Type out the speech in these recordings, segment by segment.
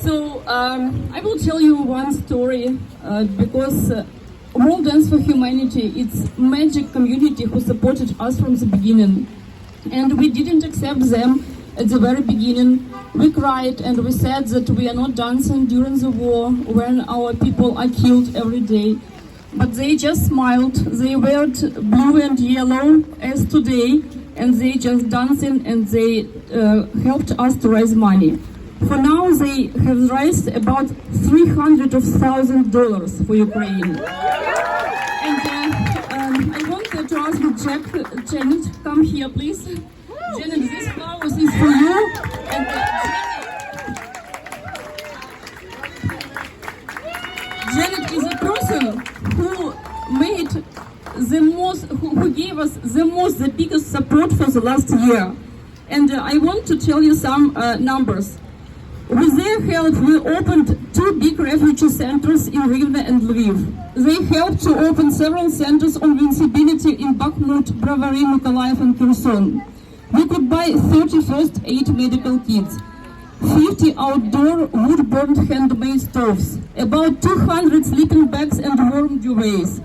So I will tell you one story because World Dance for Humanity, it's magic community who supported us from the beginning. And we didn't accept them at the very beginning. We cried and we said that we are not dancing during the war when our people are killed every day. But they just smiled, they wore blue and yellow as today, and they just dancing and they helped us to raise money. For now, they have raised about $300,000 for Ukraine. And I wanted to ask Janet, come here, please. Janet, this flowers is for you. And Janet is a person who made the most, who gave us the biggest support for the last year. And I want to tell you some numbers. With their help, we opened 2 big refugee centers in Reineck and Lviv. They helped to open several centers on invincibility in Bakhmut, Brovary, Mykolaiv and Kherson. We could buy 30 first aid medical kits, 50 outdoor wood-burned handmade stoves, about 200 sleeping bags and warm duvets,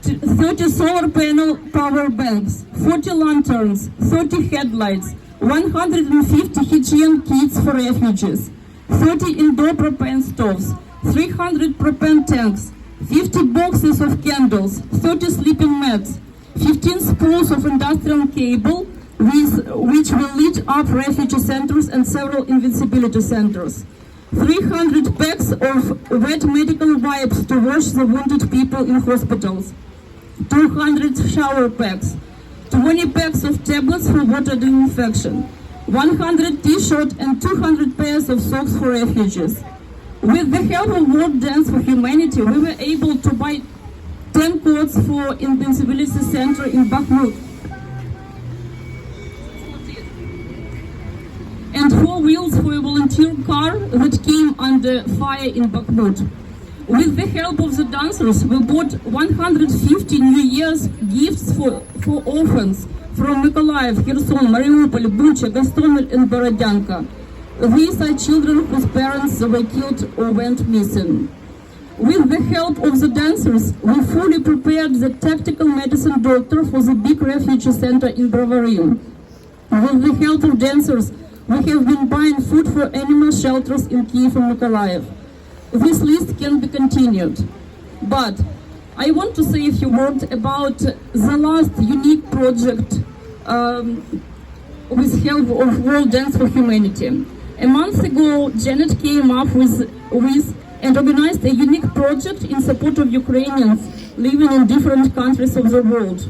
30 solar panel power banks, 40 lanterns, 30 headlights, 150 hygiene kits for refugees, 30 indoor propane stoves, 300 propane tanks, 50 boxes of candles, 30 sleeping mats, 15 spools of industrial cable with which will lead up refugee centers and several invincibility centers, 300 packs of wet medical wipes to wash the wounded people in hospitals, 200 shower packs, 20 packs of tablets for water infection, 100 t-shirts and 200 pairs of socks for refugees. With the help of World Dance for Humanity, we were able to buy 10 cots for Invincibility Center in Bakhmut and 4 wheels for a volunteer car that came under fire in Bakhmut. With the help of the dancers, we bought 150 New Year's gifts for orphans from Mykolaiv, Kherson, Mariupol, Bucha, Gostomel and Borodyanka. These are children whose parents were killed or went missing. With the help of the dancers, we fully prepared the tactical medicine doctor for the big refugee center in Brovary. With the help of dancers, we have been buying food for animal shelters in Kiev and Mykolaiv. This list can be continued, but I want to say a few words about the last unique project with help of World Dance for Humanity. A month ago, Janet came up with and organized a unique project in support of Ukrainians living in different countries of the world.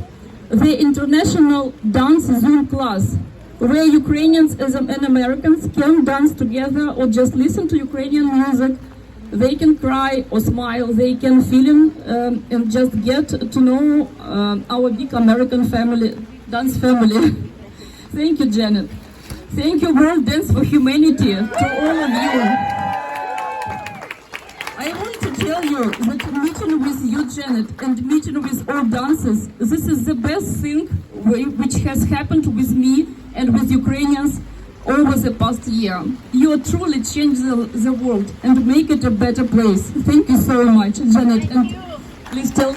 The International Dance Zoom class, where Ukrainians and Americans can dance together or just listen to Ukrainian music. They can cry or smile, they can feel and just get to know our big American family, dance family. Thank you, Janet. Thank you, World Dance for Humanity, to all of you. I want to tell you that meeting with you, Janet, and meeting with all dancers, this is the best thing which has happened with me and with Ukrainians over the past year. You truly change the world and make it a better place. Thank you so much, Janet. And please tell.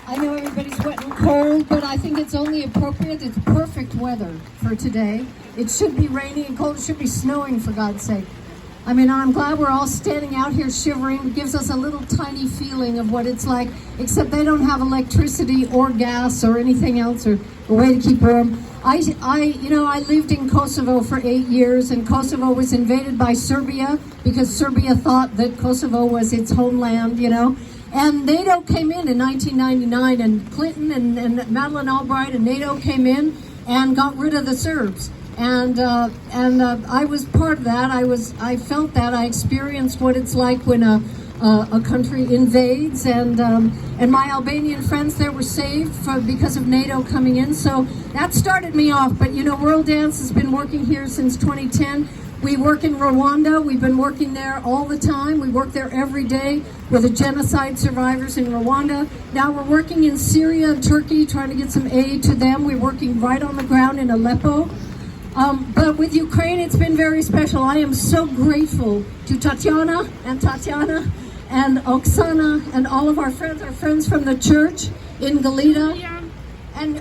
I know everybody's wet and cold, but I think it's only appropriate. It's perfect weather for today. It should be rainy and cold. It should be snowing, for God's sake. I mean, I'm glad we're all standing out here shivering. It gives us a little tiny feeling of what it's like, except they don't have electricity or gas or anything else or a way to keep warm. I lived in Kosovo for 8 years, and Kosovo was invaded by Serbia because Serbia thought that Kosovo was its homeland, And NATO came in 1999, and Clinton and Madeleine Albright and NATO came in and got rid of the Serbs. And I was part of that. I felt that. I experienced what it's like when a country invades, and my Albanian friends there were saved because of NATO coming in. So that started me off. But World Dance has been working here since 2010. We work in Rwanda. We've been working there all the time. We work there every day with the genocide survivors in Rwanda. Now we're working in Syria and Turkey, trying to get some aid to them. We're working right on the ground in Aleppo. But with Ukraine, it's been very special. I am so grateful to Tatyana and Oksana and all of our friends from the church in Galita, and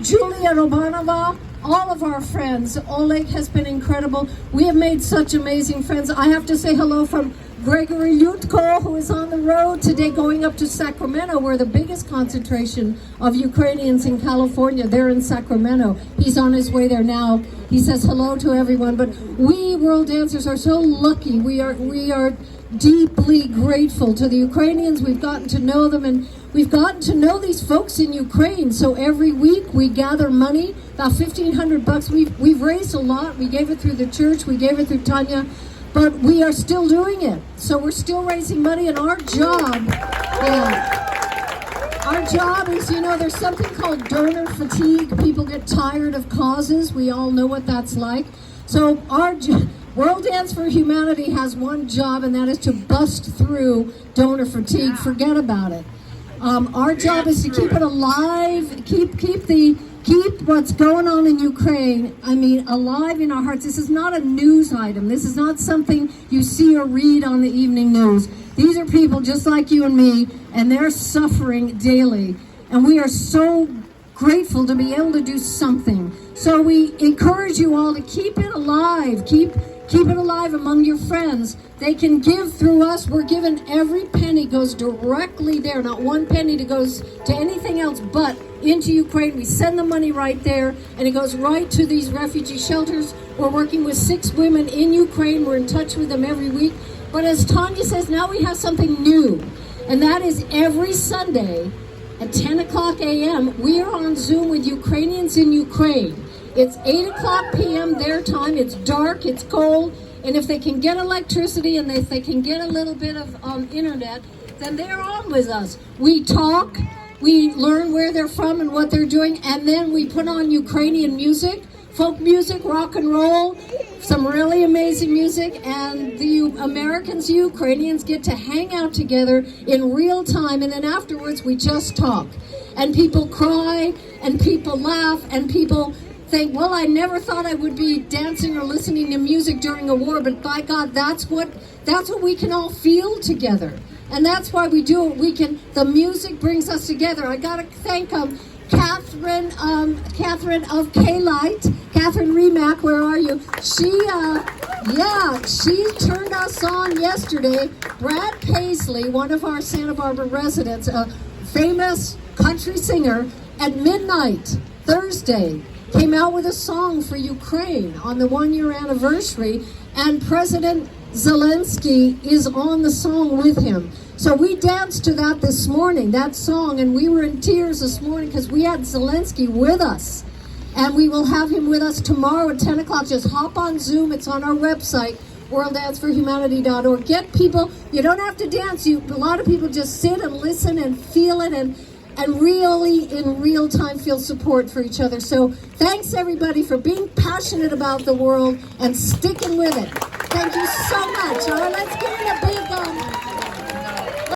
Julia Robanova, all of our friends. Oleg has been incredible. We have made such amazing friends. I have to say hello from Gregory Lyutko, who is on the road today going up to Sacramento, where the biggest concentration of Ukrainians in California. They're in Sacramento. He's on his way there now. He says hello to everyone. But we world dancers are so lucky. We are deeply grateful to the Ukrainians. We've gotten to know them, and we've gotten to know these folks in Ukraine. So every week we gather money, about $1,500. We've raised a lot. We gave it through the church. We gave it through Tanya. But we are still doing it. So we're still raising money, and our job is, there's something called donor fatigue. People get tired of causes. We all know what that's like. So our World Dance for Humanity has one job, and that is to bust through donor fatigue. Forget about it. Our job is to keep it alive, keep what's going on in Ukraine, alive in our hearts. This is not a news item. This is not something you see or read on the evening news. These are people just like you and me, and they're suffering daily. And we are so grateful to be able to do something. So we encourage you all to keep it alive. Keep it alive among your friends. They can give through us. We're given every penny goes directly there. Not one penny goes to anything else but into Ukraine. We send the money right there, and it goes right to these refugee shelters. We're working with 6 women in Ukraine. We're in touch with them every week. But as Tanya says, now we have something new, and that is every Sunday at 10 o'clock a.m. we are on Zoom with Ukrainians in Ukraine. It's 8 o'clock p.m. their time. It's dark, it's cold, and if they can get electricity and if they can get a little bit of internet, then they're on with us. We talk, we learn where they're from and what they're doing, and then we put on Ukrainian music, folk music, rock and roll, some really amazing music, and the Americans, Ukrainians get to hang out together in real time, and then afterwards we just talk. And people cry, and people laugh, and people think, well, I never thought I would be dancing or listening to music during a war, but by God, that's what we can all feel together. And that's why we do it. The music brings us together. I gotta thank Catherine of K-Light, Catherine Reineck, where are you? She turned us on yesterday. Brad Paisley, one of our Santa Barbara residents, a famous country singer, at midnight, Thursday, came out with a song for Ukraine on the 1-year anniversary, and President Zelensky is on the song with him. So we danced to that this morning, that song, and we were in tears this morning because we had Zelensky with us. And we will have him with us tomorrow at 10 o'clock. Just hop on Zoom. It's on our website, worlddanceforhumanity.org. Get people, you don't have to dance. A lot of people just sit and listen and feel it and really, in real time, feel support for each other. So thanks, everybody, for being passionate about the world and sticking with it. Thank you so much. All right, let's give it a big